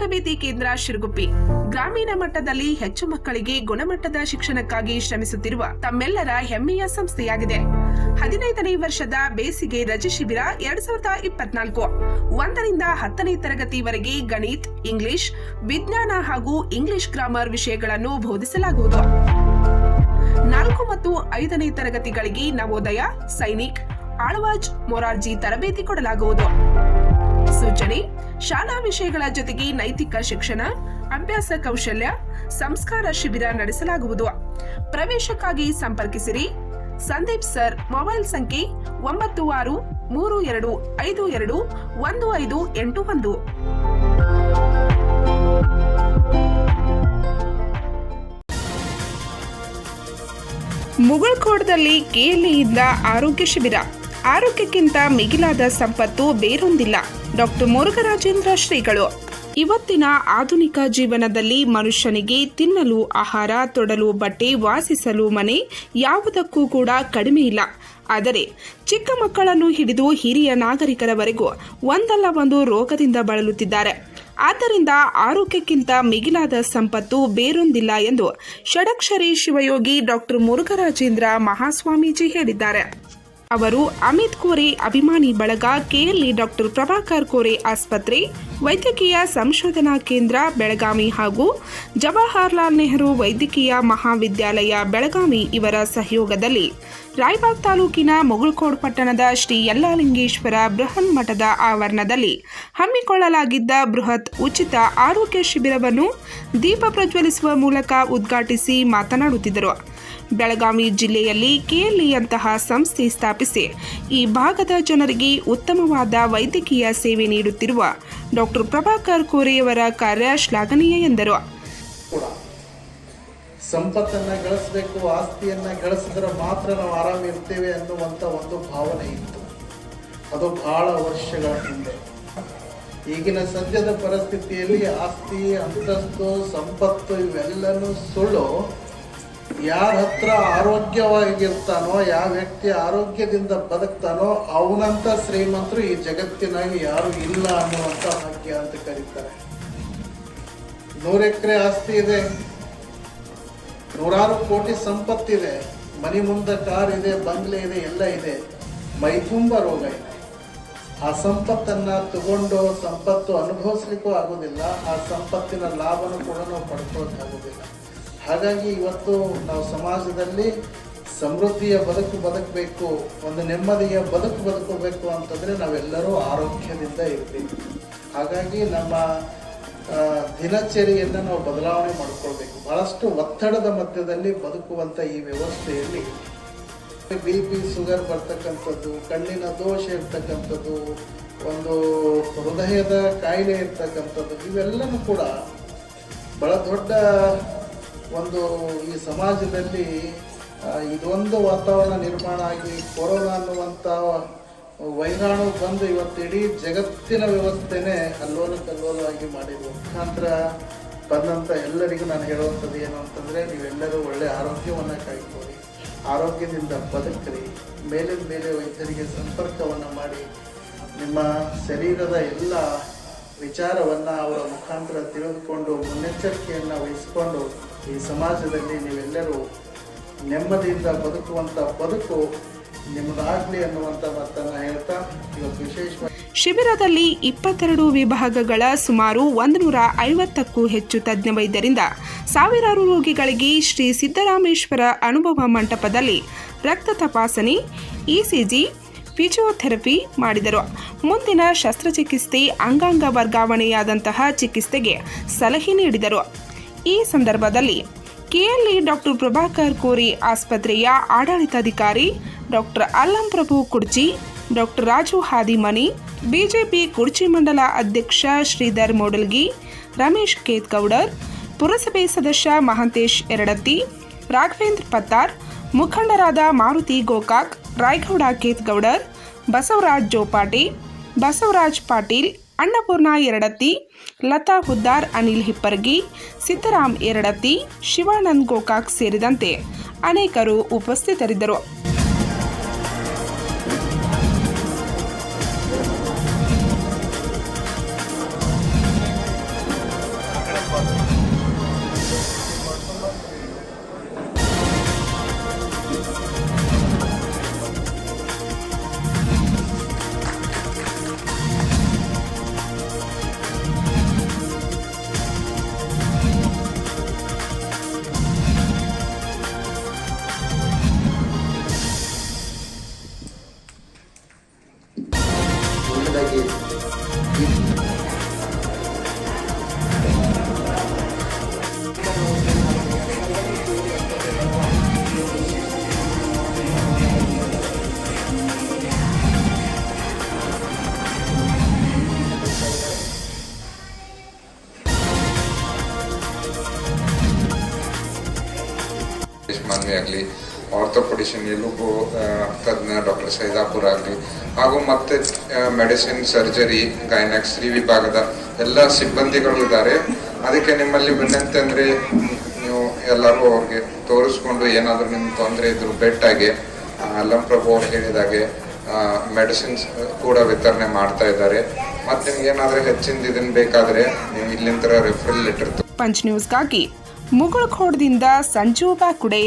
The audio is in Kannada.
ತರಬೇತಿ ಕೇಂದ್ರ ಶಿರಗುಪ್ಪಿ ಗ್ರಾಮೀಣ ಮಟ್ಟದಲ್ಲಿ ಹೆಚ್ಚು ಮಕ್ಕಳಿಗೆ ಗುಣಮಟ್ಟದ ಶಿಕ್ಷಣಕ್ಕಾಗಿ ಶ್ರಮಿಸುತ್ತಿರುವ ತಮ್ಮೆಲ್ಲರ ಹೆಮ್ಮೆಯ ಸಂಸ್ಥೆಯಾಗಿದೆ. 15ನೇ ವರ್ಷದ ಬೇಸಿಗೆ ರಜೆ ಶಿಬಿರ 2024 1ರಿಂದ 10ನೇ ತರಗತಿವರೆಗೆ ಗಣಿತ, ಇಂಗ್ಲಿಷ್, ವಿಜ್ಞಾನ ಹಾಗೂ ಇಂಗ್ಲಿಷ್ ಗ್ರಾಮರ್ ವಿಷಯಗಳನ್ನು ಬೋಧಿಸಲಾಗುವುದು. 4 ಮತ್ತು 5ನೇ ತರಗತಿಗಳಿಗೆ ನವೋದಯ, ಸೈನಿಕ್, ಆಳ್ವಾಜ್, ಮೊರಾರ್ಜಿ ತರಬೇತಿ ಕೊಡಲಾಗುವುದು. ಸೂಚನೆ: ಶಾಲಾ ವಿಷಯಗಳ ಜೊತೆಗೆ ನೈತಿಕ ಶಿಕ್ಷಣ, ಅಭ್ಯಾಸ ಕೌಶಲ್ಯ, ಸಂಸ್ಕಾರ ಶಿಬಿರ ನಡೆಸಲಾಗುವುದು. ಪ್ರವೇಶಕ್ಕಾಗಿ ಸಂಪರ್ಕಿಸಿರಿ. ಸಂದೀಪ್ ಸರ್. ಮೊಬೈಲ್ ಸಂಖ್ಯೆ 9632521581. ಮುಗಳಖೋಡದಲ್ಲಿ ಕೆಎಲ್ಇಯಿಂದ ಆರೋಗ್ಯ ಶಿಬಿರ. ಆರೋಗ್ಯಕ್ಕಿಂತ ಮಿಗಿಲಾದ ಸಂಪತ್ತು ಬೇರೊಂದಿಲ್ಲ. ಡಾಕ್ಟರ್ ಮುರುಘರಾಜೇಂದ್ರ ಶ್ರೀಗಳು. ಇವತ್ತಿನ ಆಧುನಿಕ ಜೀವನದಲ್ಲಿ ಮನುಷ್ಯನಿಗೆ ತಿನ್ನಲು ಆಹಾರ, ತೊಡಲು ಬಟ್ಟೆ, ವಾಸಿಸಲು ಮನೆ ಯಾವುದಕ್ಕೂ ಕೂಡ ಕಡಿಮೆ ಇಲ್ಲ. ಆದರೆ ಚಿಕ್ಕ ಮಕ್ಕಳನ್ನು ಹಿಡಿದು ಹಿರಿಯ ನಾಗರಿಕರವರೆಗೂ ಒಂದಲ್ಲ ಒಂದು ರೋಗದಿಂದ ಬಳಲುತ್ತಿದ್ದಾರೆ. ಆದ್ದರಿಂದ ಆರೋಗ್ಯಕ್ಕಿಂತ ಮಿಗಿಲಾದ ಸಂಪತ್ತು ಬೇರೊಂದಿಲ್ಲ ಎಂದು ಷಡಕ್ಷರಿ ಶಿವಯೋಗಿ ಡಾಕ್ಟರ್ ಮುರುಘರಾಜೇಂದ್ರ ಮಹಾಸ್ವಾಮೀಜಿ ಹೇಳಿದ್ದಾರೆ. ಅವರು ಅಮಿತ್ ಕೋರೆ ಅಭಿಮಾನಿ ಬಳಗ, ಕೆಎಲ್ಇ ಡಾಕ್ಟರ್ ಪ್ರಭಾಕರ್ ಕೋರೆ ಆಸ್ಪತ್ರೆ, ವೈದ್ಯಕೀಯ ಸಂಶೋಧನಾ ಕೇಂದ್ರ ಬೆಳಗಾವಿ ಹಾಗೂ ಜವಾಹರಲಾಲ್ ನೆಹರು ವೈದ್ಯಕೀಯ ಮಹಾವಿದ್ಯಾಲಯ ಬೆಳಗಾವಿ ಇವರ ಸಹಯೋಗದಲ್ಲಿ ರಾಯಬಾಗ್ ತಾಲೂಕಿನ ಮುಗಳಖೋಡ ಪಟ್ಟಣದ ಶ್ರೀ ಯಲ್ಲಾಲಿಂಗೇಶ್ವರ ಬೃಹನ್ ಮಠದ ಆವರಣದಲ್ಲಿ ಹಮ್ಮಿಕೊಳ್ಳಲಾಗಿದ್ದ ಬೃಹತ್ ಉಚಿತ ಆರೋಗ್ಯ ಶಿಬಿರವನ್ನು ದೀಪ ಪ್ರಜ್ವಲಿಸುವ ಮೂಲಕ ಉದ್ಘಾಟಿಸಿ ಮಾತನಾಡುತ್ತಿದ್ದರು. ಬೆಳಗಾವಿ ಜಿಲ್ಲೆಯಲ್ಲಿ ಕೆಎಲ್ಇಯಂತಹ ಸಂಸ್ಥೆ ಸ್ಥಾಪಿಸಿ ಈ ಭಾಗದ ಜನರಿಗೆ ಉತ್ತಮವಾದ ವೈದ್ಯಕೀಯ ಸೇವೆ ನೀಡುತ್ತಿರುವ ಡಾಕ್ಟರ್ ಪ್ರಭಾಕರ್ ಕೋರೆಯವರ ಕಾರ್ಯ ಶ್ಲಾಘನೀಯ ಎಂದರು. ಸಂಪತ್ತನ್ನು ಗಳಿಸಬೇಕು, ಆಸ್ತಿಯನ್ನು ಗಳಿಸಿದ್ರೆ ಮಾತ್ರ ನಾವು ಆರಾಮ ಇರ್ತೇವೆ ಅನ್ನುವಂಥ ಒಂದು ಭಾವನೆ ಇತ್ತು. ಅದು ಬಹಳ ವರ್ಷಗಳ ಹಿಂದೆ. ಈಗಿನ ಸದ್ಯದ ಪರಿಸ್ಥಿತಿಯಲ್ಲಿ ಆಸ್ತಿ, ಅಂತಸ್ತು, ಸಂಪತ್ತು ಇವೆಲ್ಲನೂ ಸುಳ್ಳು. ಯಾರ ಹತ್ರ ಆರೋಗ್ಯವಾಗಿರ್ತಾನೋ, ಯಾವ ವ್ಯಕ್ತಿ ಆರೋಗ್ಯದಿಂದ ಬದುಕ್ತಾನೋ ಅವನಂತ ಶ್ರೀಮಂತರು ಈ ಜಗತ್ತಿನಾಗಿ ಯಾರು ಇಲ್ಲ ಅನ್ನುವಂಥ ಭಾಗ್ಯ ಅಂತ ಕರೀತಾರೆ. 100 ಎಕರೆ ಆಸ್ತಿ ಇದೆ, ನೂರಾರು ಕೋಟಿ ಸಂಪತ್ತಿದೆ, ಮನೆ ಮುಂದೆ ಕಾರ್ ಇದೆ, ಬಂಗ್ಲೆ ಇದೆ, ಎಲ್ಲ ಇದೆ, ಮೈ ತುಂಬ ರೋಗ ಇದೆ. ಆ ಸಂಪತ್ತನ್ನು ತಗೊಂಡು ಸಂಪತ್ತು ಅನುಭವಿಸ್ಲಿಕ್ಕೂ ಆಗೋದಿಲ್ಲ, ಆ ಸಂಪತ್ತಿನ ಲಾಭನೂ ಕೂಡ ನಾವು ಪಡ್ಕೊಳ್ಳೋಕ್ಕಾಗೋದಿಲ್ಲ. ಹಾಗಾಗಿ ಇವತ್ತು ನಾವು ಸಮಾಜದಲ್ಲಿ ಸಮೃದ್ಧಿಯ ಬದುಕಬೇಕು, ಒಂದು ನೆಮ್ಮದಿಯ ಬದುಕಬೇಕು ಅಂತಂದರೆ ನಾವೆಲ್ಲರೂ ಆರೋಗ್ಯದಿಂದ ಇರ್ತೀವಿ. ಹಾಗಾಗಿ ನಮ್ಮ ದಿನಚರಿಯನ್ನು ನಾವು ಬದಲಾವಣೆ ಮಾಡಿಕೊಳ್ಬೇಕು. ಬಹಳಷ್ಟು ಒತ್ತಡದ ಮಧ್ಯದಲ್ಲಿ ಬದುಕುವಂಥ ಈ ವ್ಯವಸ್ಥೆಯಲ್ಲಿ BP, ಶುಗರ್ ಬರ್ತಕ್ಕಂಥದ್ದು, ಕಣ್ಣಿನ ದೋಷ ಇರ್ತಕ್ಕಂಥದ್ದು, ಒಂದು ಹೃದಯದ ಕಾಯಿಲೆ ಇರ್ತಕ್ಕಂಥದ್ದು, ಇವೆಲ್ಲವೂ ಕೂಡ ಬಹಳ ದೊಡ್ಡ ಒಂದು ಈ ಸಮಾಜದಲ್ಲಿ ಇದೊಂದು ವಾತಾವರಣ ನಿರ್ಮಾಣ ಆಗಿ ಕೊರೋನಾ ಅನ್ನುವಂಥ ವೈರಾಣು ಬಂದು ಇವತ್ತು ಇಡೀ ಜಗತ್ತಿನ ವ್ಯವಸ್ಥೆನೇ ಅಲ್ಲೋಲಕಲ್ಲೋಲವಾಗಿ ಮಾಡಿರುವ ಮುಖಾಂತರ ಬಂದಂಥ ಎಲ್ಲರಿಗೂ ನಾನು ಹೇಳುವಂಥದ್ದು ಏನು ಅಂತಂದರೆ, ನೀವೆಲ್ಲರೂ ಒಳ್ಳೆಯ ಆರೋಗ್ಯವನ್ನು ಕಾಯ್ಕೊಳ್ಳಿ, ಆರೋಗ್ಯದಿಂದ ಬದುಕ್ರಿ, ಮೇಲಿನ ಮೇಲೆ ವೈದ್ಯರಿಗೆ ಸಂಪರ್ಕವನ್ನು ಮಾಡಿ ನಿಮ್ಮ ಶರೀರದ ಎಲ್ಲ ವಿಚಾರವನ್ನು ಅವರ ಮುಖಾಂತರ ತಿಳಿದುಕೊಂಡು ಮುನ್ನೆಚ್ಚರಿಕೆಯನ್ನು ವಹಿಸಿಕೊಂಡು ಈ ಸಮಾಜದಲ್ಲಿ ನೀವೆಲ್ಲರೂ ನೆಮ್ಮದಿಯಿಂದ ಬದುಕುವಂಥ ಬದುಕು ನಿಮ್ಮದಾಗಲಿ ಅನ್ನುವಂಥ ಮಾತನ್ನು ಹೇಳ್ತಾ ಇವತ್ತು ವಿಶೇಷವಾಗಿ ಶಿಬಿರದಲ್ಲಿ 22 ವಿಭಾಗಗಳ ಸುಮಾರು 150ಕ್ಕೂ ಹೆಚ್ಚು ತಜ್ಞ ವೈದ್ಯರಿಂದ ಸಾವಿರಾರು ರೋಗಿಗಳಿಗೆ ಶ್ರೀ ಸಿದ್ದರಾಮೇಶ್ವರ ಅನುಭವ ಮಂಟಪದಲ್ಲಿ ರಕ್ತ ತಪಾಸಣೆ, ECG, ಫಿಜಿಯೋಥೆರಪಿ ಮಾಡಿದರು. ಮುಂದಿನ ಶಸ್ತ್ರಚಿಕಿತ್ಸೆ, ಅಂಗಾಂಗ ವರ್ಗಾವಣೆಯಾದಂತಹ ಚಿಕಿತ್ಸೆಗೆ ಸಲಹೆ ನೀಡಿದರು. ಈ ಸಂದರ್ಭದಲ್ಲಿ ಕೆಎಲ್ಇ ಡಾಕ್ಟರ್ ಪ್ರಭಾಕರ್ ಕೋರೆ ಆಸ್ಪತ್ರೆಯ ಆಡಳಿತಾಧಿಕಾರಿ ಡಾಕ್ಟರ್ ಅಲ್ಲಂ ಪ್ರಭು ಕುರ್ಚಿ, ಡಾಕ್ಟರ್ ರಾಜು ಹಾದಿಮನಿ, ಬಿಜೆಪಿ ಕುರ್ಚಿ ಮಂಡಲ ಅಧ್ಯಕ್ಷ ಶ್ರೀಧರ್ ಮೋಡಲ್ಗಿ, ರಮೇಶ್ ಕೇತ್ಗೌಡರ್, ಪುರಸಭೆ ಸದಸ್ಯ ಮಹಾಂತೇಶ್ ಎರಡತ್ತಿ, ರಾಘವೇಂದ್ರ ಪತ್ತಾರ್, ಮುಖಂಡರಾದ ಮಾರುತಿ ಗೋಕಾಕ್, ರಾಯಗೌಡ ಕೇತ್ಗೌಡರ್, ಬಸವರಾಜ್ ಜೋಪಾಟಿ, ಬಸವರಾಜ್ ಪಾಟೀಲ್, ಅನ್ನಪೂರ್ಣ ಎರಡತ್ತಿ, ಲತಾ ಹುದ್ದಾರ್, ಅನಿಲ್ ಹಿಪ್ಪರ್ಗಿ, ಸಿದ್ದರಾಮ್ ಎರಡತ್ತಿ, ಶಿವಾನಂದ್ ಗೋಕಾಕ್ ಸೇರಿದಂತೆ ಅನೇಕರು ಉಪಸ್ಥಿತರಿದ್ದರು. ಮಾನ್ವಿ ಆಗಲಿ, ಆರ್ಥೋಪೆಡಿಷನ್ ಎಲುಬು ತಜ್ಞ ಡಾಕ್ಟರ್ ಸೈದಾಪುರ ಆಗಲಿ, ಹಾಗೂ ಮತ್ತೆ ಮೆಡಿಸಿನ್, ಸರ್ಜರಿ, ಗೈನಕ್, ಸ್ತ್ರೀ ವಿಭಾಗದ ಎಲ್ಲ ಸಿಬ್ಬಂದಿಗಳು ಇದ್ದಾರೆ. ಅದಕ್ಕೆ ನಿಮ್ಮಲ್ಲಿ ವಿನಂತಿ ಅಂದರೆ ನೀವು ಎಲ್ಲರೂ ಅವ್ರಿಗೆ ತೋರಿಸ್ಕೊಂಡು ಏನಾದರೂ ನಿಮ್ಗೆ ತೊಂದರೆ ಇದ್ರು ಬೆಟ್ಟಾಗಿ ಲಂಪ್ರಭು ಅವ್ರು ಹೇಳಿದಾಗೆ ಮೆಡಿಸಿನ್ಸ್ ಕೂಡ ವಿತರಣೆ ಮಾಡ್ತಾ ಇದ್ದಾರೆ. ಮತ್ತೆ ನಿಮ್ಗೆ ಏನಾದರೂ ಹೆಚ್ಚಿನ ಇದನ್ನು ಬೇಕಾದರೆ ನೀವು ಇಲ್ಲಿಂದ ರೆಫರಲ್ ಲೆಟರ್ ಪಂಚ್ ನ್ಯೂಸ್ಗಾಗಿ ಮುಗುಳ್ಖೋಡದಿಂದ ಸಂಜು ಬಾಕುಡೆ.